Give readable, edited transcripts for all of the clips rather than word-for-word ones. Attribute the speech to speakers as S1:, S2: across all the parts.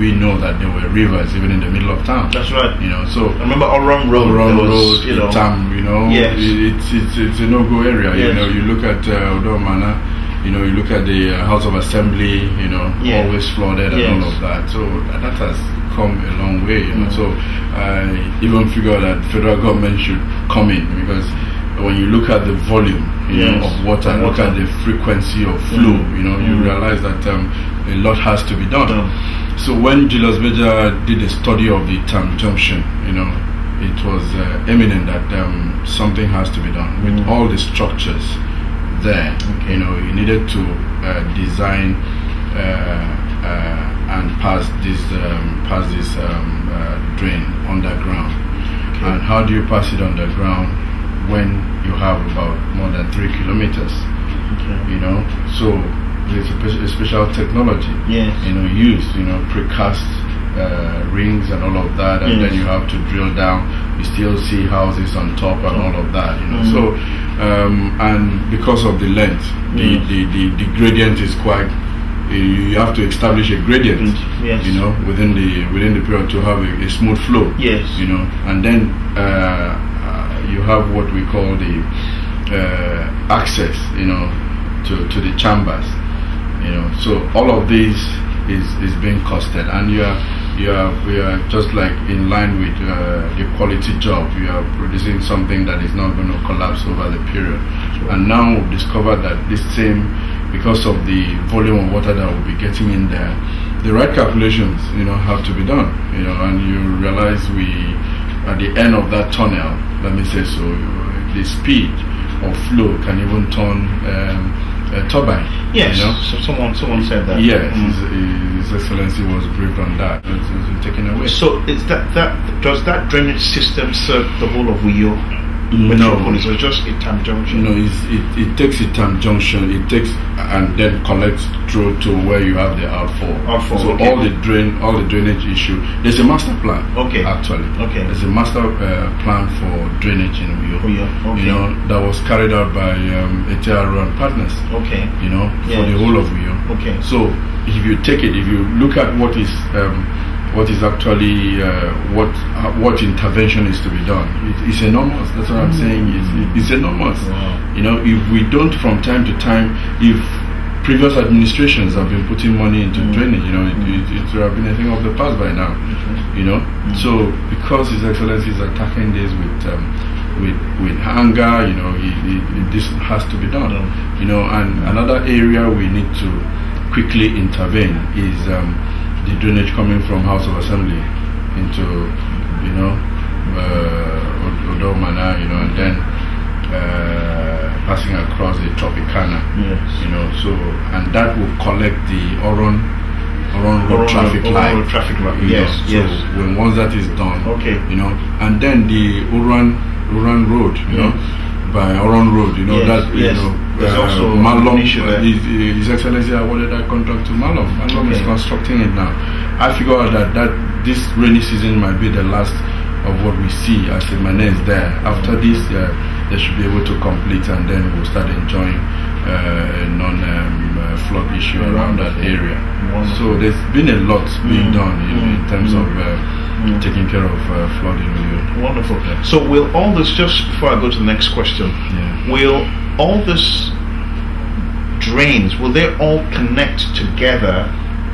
S1: we know that there were rivers even in the middle of town?
S2: That's right.
S1: You know, so
S2: I remember Orang Road.
S1: You know,
S2: yes.
S1: it's a no-go area.
S2: Yes.
S1: You know, you look at Odomana, you know, you look at the House of Assembly, you know, always flooded and all of that. So that has come a long way. You know, so I even figure that federal government should come in, because when you look at the volume, you know, of water, look at the frequency of flow, you know, you realize that a lot has to be done. So when Julius Berger did a study of the Tam Junction, you know, it was eminent that something has to be done with all the structures there. You know, you needed to design and pass this drain underground. And how do you pass it underground when you have about more than 3 kilometers? You know, so there's a special technology, you know, used, you know, precast rings and all of that, and then you have to drill down. You still see houses on top and all of that, you know. So and because of the length, the gradient is quite. You have to establish a gradient, you know, within the period to have a smooth flow. You know, and then you have what we call the access, you know, to the chambers. You know, so all of these is being costed, and we are just like in line with the quality job. We are producing something that is not going to collapse over the period. And now we've discovered that this same, because of the volume of water that we'll be getting in there, the right calculations, you know, have to be done. You know, and you realize at the end of that tunnel, let me say so, the speed of flow can even turn a turbine.
S2: Yes,
S1: you know?
S2: so someone said that.
S1: Yes, His Excellency was briefed on that. It's taken away.
S2: So is does that drainage system serve the whole of Uyo?
S1: No,
S2: or just a Tam Junction?
S1: No, it takes a Tam Junction. It takes and then collects through to where you have the outfall. So all the drainage issue. There's a master plan. Actually. There's a master plan for drainage in Uyo. You know, that was carried out by Etido and partners. You know, for the whole of Uyo. So if you take it, if you look at what is actually what intervention is to be done, it's enormous. That's what I'm saying. It's enormous. You know, if we don't from time to time, if previous administrations have been putting money into drainage, you know, it would have been a thing of the past by now. You know, so because His Excellency is attacking this with anger, you know, this has to be done. You know, and another area we need to quickly intervene is the drainage coming from House of Assembly into, you know, Odomana, you know, and then passing across the Tropicana, you know, so, and that will collect the Oron Road traffic light. So when once that is done, you know, and then the Oran Road, you know, by Oran Road, you know, that, you know,
S2: there's also
S1: Malom, His Excellency awarded that contract to Malom. Malom is constructing it now. I figure out that this rainy season might be the last of what we see as a menace there. After this, they should be able to complete, and then we'll start enjoying a non-flood issue around that area. So there's been a lot being done in terms of taking care of flooding.
S2: Wonderful. So will all this, just before I go to the next question, will all this drains, will they all connect together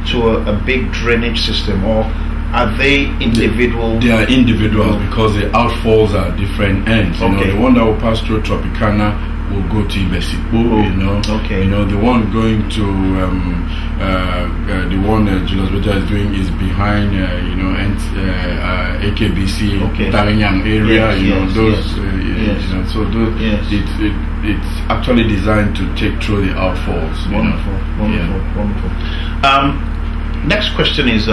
S2: to a big drainage system, or are they individual? They are individuals because the outfalls are different ends. You know, the one that will pass through Tropicana will go to Ibesipo, you know. You know, the one going to the one Julius Berger is doing is behind you know, AKBC, Etido area, you know, those you know, so those, it's actually designed to take through the outfalls. Wonderful. Next question is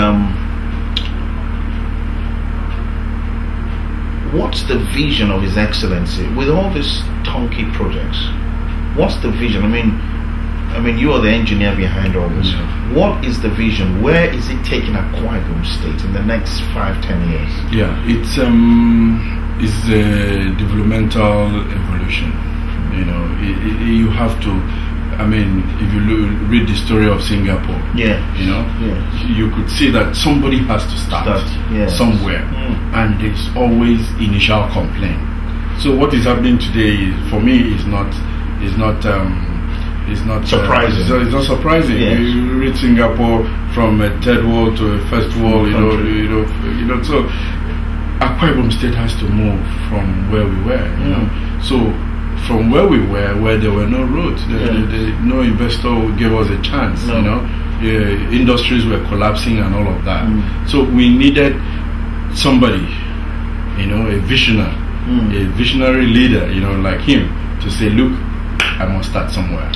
S2: what's the vision of His Excellency with all these turnkey projects? What's the vision? I mean, you are the engineer behind all this. What is the vision? Where is it taking Akwa Ibom State in the next 5-10 years?
S1: It's a developmental evolution. You know, you have to I mean, if you read the story of Singapore, you know, you could see that somebody has to start somewhere, and there's always initial complaint. So what is happening today is, for me, is not
S2: surprising.
S1: It's not surprising. You read Singapore from a third world to a first world, you know. So Akwa Ibom State has to move from where we were, you know. So from where we were, where there were no roads, no investor gave us a chance, you know. Industries were collapsing and all of that. So we needed somebody, you know, a visionary leader, you know, like him, to say, look, I must start somewhere.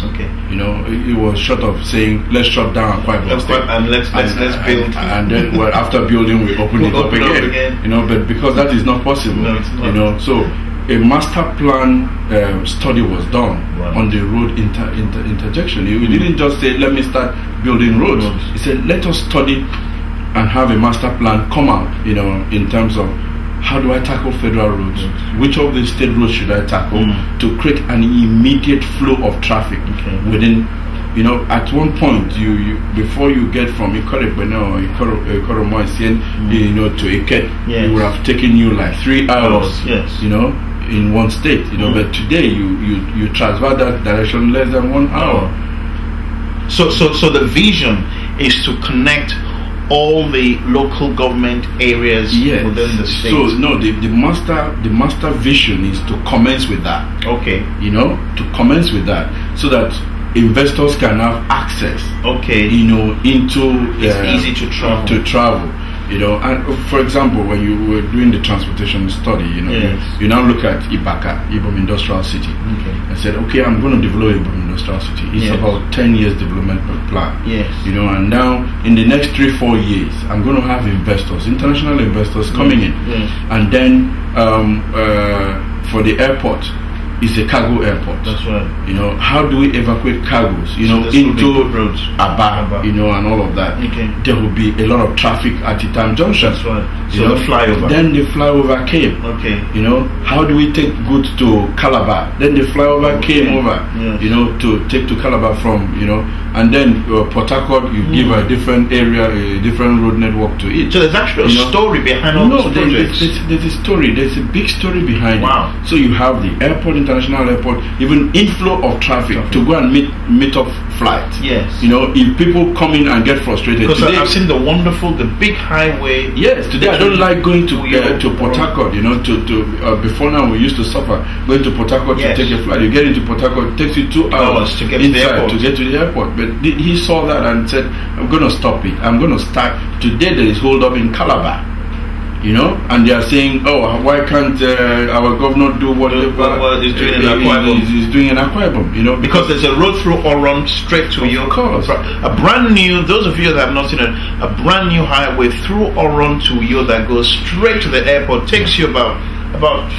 S1: You know, it was short of saying, let's shut down Akwa Ibom State
S2: and let's build,
S1: and then after building we open it up again. You know, but because that is not possible, you know, so a master plan study was done on the road interjection. We didn't just say, let me start building roads. He said, let us study and have a master plan come out, you know, in terms of how do I tackle federal roads? Which of the state roads should I tackle to create an immediate flow of traffic within, you know, at one point, you before you get from Ikorebene or Ikoromoisien, you know, to Iket, it would have taken you like 3 hours, you know, in one state, you know, but today you transfer that direction less than 1 hour.
S2: So the vision is to connect all the local government areas within the state.
S1: So no, the master vision is to commence with that. You know, to commence with that, so that investors can have access. You know, into
S2: it's easy to travel.
S1: You know, and for example, when you were doing the transportation study, you know, you now look at Ibom Industrial City, and said, okay, I'm going to develop Ibom Industrial City. It's about 10 years development plan. You know, and now in the next 3-4 years, I'm going to have investors, international investors coming in, and then for the airport, it's a cargo airport.
S2: That's right.
S1: You know, how do we evacuate cargoes, you know, into
S2: roads,
S1: Aba, you know, and all of that. There will be a lot of traffic at Itam Junction.
S2: That's right. So the flyover.
S1: Then the flyover came. You know, how do we take goods to Calabar? Then the flyover came over, you know, to take to Calabar from, you know, and then Port Harcourt, you give a different area, a different road network to it.
S2: So there's actually a story behind all those projects.
S1: There's a story. There's a big story behind it. So you have the airport, international airport, even inflow of traffic to go and meet up flights. You know, if people come in and get frustrated.
S2: Because I've seen the big highway.
S1: Today I don't like going to Port Harcourt. You know, before now we used to suffer going to Port Harcourt to take a flight. You get into Port Harcourt, it takes you 2 hours
S2: to get inside
S1: to get to the airport. But he saw that and said, I'm going to stop it. I'm going to start. Today there is hold up in Calabar. You know, and they are saying, oh, why can't our governor do whatever
S2: he's doing in Akwa Ibom?
S1: He's doing in Akwa Ibom, you know,
S2: because there's a road through Oron straight to you.
S1: Of course.
S2: A brand new, those of you that have not seen it, a brand new highway through Oron to you that goes straight to the airport, takes you about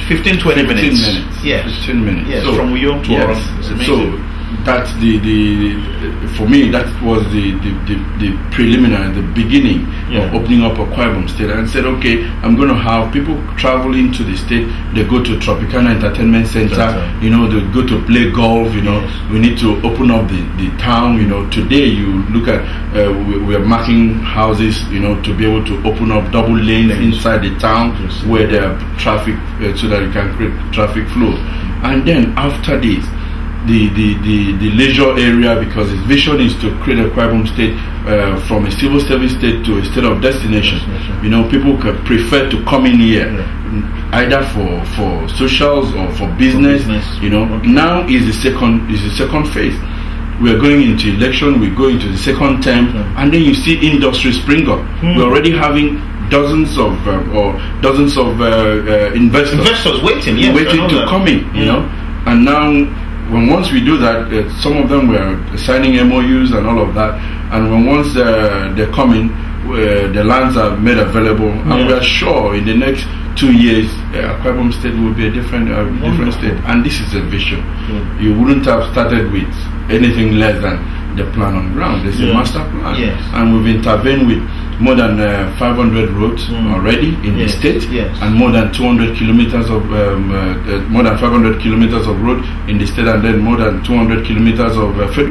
S2: 15-20 minutes.
S1: 15 minutes.
S2: Yes, so, from Uyo to Oron. It's amazing.
S1: So that's for me, that was the preliminary, the beginning of opening up Akwa Ibom State, and said, okay, I'm going to have people travel into the state. They go to Tropicana Entertainment Center, you know, they go to play golf, you know. We need to open up the town, you know. Today you look at we are marking houses, you know, to be able to open up double lanes inside the town where there are traffic, so that you can create traffic flow. And then after this, the leisure area, because its vision is to create a Akwa Ibom State from a civil service state to a state of destination. You know, people can prefer to come in here either for socials or for business. You know, now is the second phase. We are going into election. We go into the second term, and then you see industry spring up. We're already having dozens of investors waiting to come in. You know, and now. Once we do that, some of them were signing MOUs and all of that, and once they're coming, the lands are made available, and we are sure in the next 2 years, Akwa Ibom State will be a different state, and this is a vision. You wouldn't have started with anything less than the plan on ground. There's a master plan, and we've intervened with more than 500 roads already in the state, and more than 200 kilometers of more than 500 kilometers of road in the state, and then more than 200 kilometers of federal